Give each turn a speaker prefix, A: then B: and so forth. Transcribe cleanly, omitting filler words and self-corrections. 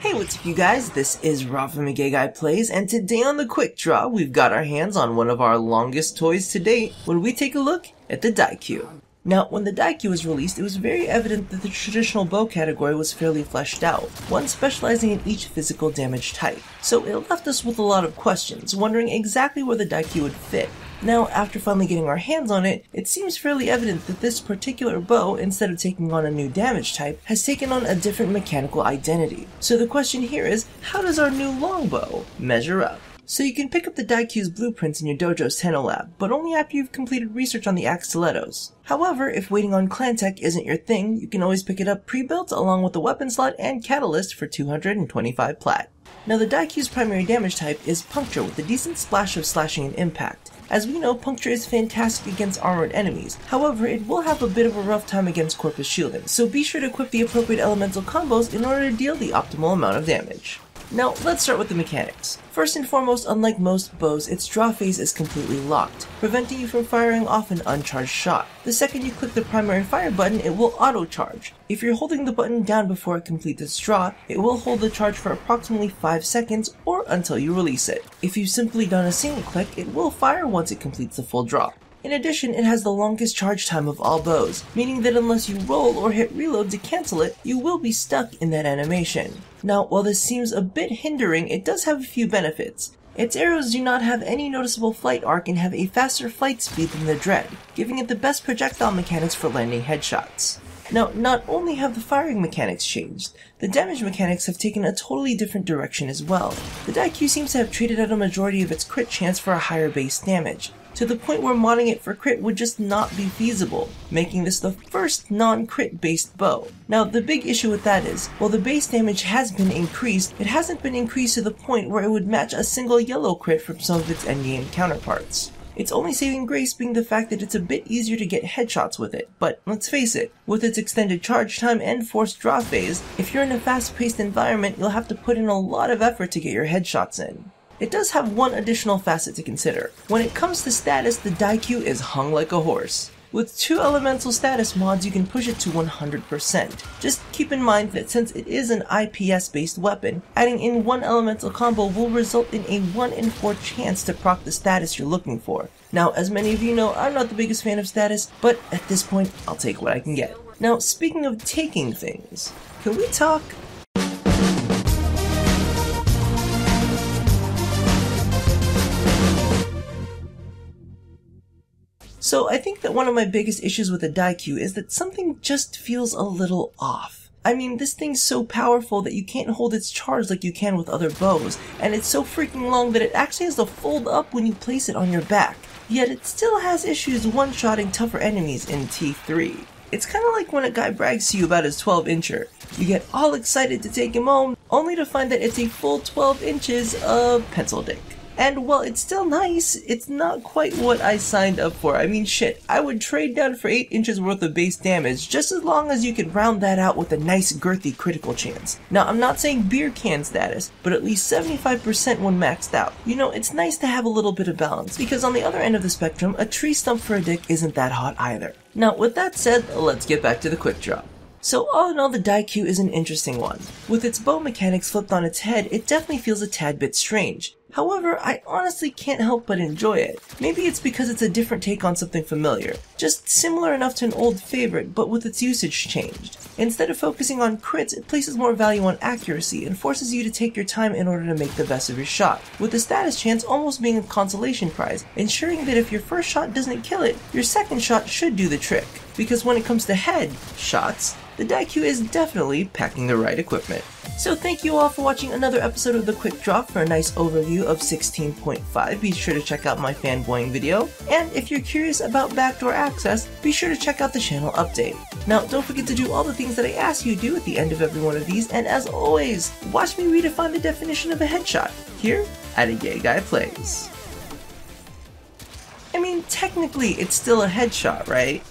A: Hey, what's up you guys? This is Warframe Gay Guy Plays, and today on the Quick Draw, we've got our hands on one of our longest toys to date when we take a look at the Daikyu. Now, when the Daikyu was released, it was very evident that the traditional bow category was fairly fleshed out, one specializing in each physical damage type. So it left us with a lot of questions, wondering exactly where the Daikyu would fit. Now, after finally getting our hands on it, it seems fairly evident that this particular bow, instead of taking on a new damage type, has taken on a different mechanical identity. So the question here is, how does our new longbow measure up? So you can pick up the Daikyu's blueprints in your dojo's Tenno lab, but only after you've completed research on the axe stilettos. However, if waiting on clan tech isn't your thing, you can always pick it up pre-built along with the weapon slot and catalyst for 225 plat. Now the Daikyu's primary damage type is puncture with a decent splash of slashing and impact. As we know, puncture is fantastic against armored enemies, however it will have a bit of a rough time against corpus shielding, so be sure to equip the appropriate elemental combos in order to deal the optimal amount of damage. Now, let's start with the mechanics. First and foremost, unlike most bows, its draw phase is completely locked, preventing you from firing off an uncharged shot. The second you click the primary fire button, it will auto-charge. If you're holding the button down before it completes its draw, it will hold the charge for approximately 5 seconds or until you release it. If you've simply done a single click, it will fire once it completes the full draw. In addition, it has the longest charge time of all bows, meaning that unless you roll or hit reload to cancel it, you will be stuck in that animation. Now, while this seems a bit hindering, it does have a few benefits. Its arrows do not have any noticeable flight arc and have a faster flight speed than the Dread, giving it the best projectile mechanics for landing headshots. Now, not only have the firing mechanics changed, the damage mechanics have taken a totally different direction as well. The Daikyu seems to have traded out a majority of its crit chance for a higher base damage, to the point where modding it for crit would just not be feasible, making this the first non-crit based bow. Now the big issue with that is, while the base damage has been increased, it hasn't been increased to the point where it would match a single yellow crit from some of its endgame counterparts. Its only saving grace being the fact that it's a bit easier to get headshots with it, but let's face it, with its extended charge time and forced draw phase, if you're in a fast-paced environment, you'll have to put in a lot of effort to get your headshots in. It does have one additional facet to consider. When it comes to status, the Daikyu is hung like a horse. With 2 elemental status mods, you can push it to 100%. Just keep in mind that since it is an IPS based weapon, adding in 1 elemental combo will result in a 1 in 4 chance to proc the status you're looking for. Now, as many of you know, I'm not the biggest fan of status, but at this point, I'll take what I can get. Now, speaking of taking things, can we talk? So I think that one of my biggest issues with the Daikyu is that something just feels a little off. I mean, this thing's so powerful that you can't hold its charge like you can with other bows, and it's so freaking long that it actually has to fold up when you place it on your back. Yet it still has issues one-shotting tougher enemies in T3. It's kinda like when a guy brags to you about his 12-incher. You get all excited to take him home, only to find that it's a full 12 inches of pencil dick. And while it's still nice, it's not quite what I signed up for. I mean shit, I would trade down for 8 inches worth of base damage just as long as you could round that out with a nice girthy critical chance. Now I'm not saying beer can status, but at least 75% when maxed out. You know, it's nice to have a little bit of balance, because on the other end of the spectrum, a tree stump for a dick isn't that hot either. Now with that said, let's get back to the quick draw. So all in all, the Daikyu is an interesting one. With its bow mechanics flipped on its head, it definitely feels a tad bit strange. However, I honestly can't help but enjoy it. Maybe it's because it's a different take on something familiar, just similar enough to an old favorite, but with its usage changed. Instead of focusing on crits, it places more value on accuracy and forces you to take your time in order to make the best of your shot, with the status chance almost being a consolation prize, ensuring that if your first shot doesn't kill it, your second shot should do the trick. Because when it comes to head shots, the Daikyu is definitely packing the right equipment. So thank you all for watching another episode of The Quick Draw. For a nice overview of 16.5, be sure to check out my fanboying video. And if you're curious about backdoor access, be sure to check out the channel update. Now don't forget to do all the things that I ask you to do at the end of every one of these, and as always, watch me redefine the definition of a headshot, here at A Gay Guy Plays. I mean, technically it's still a headshot, right?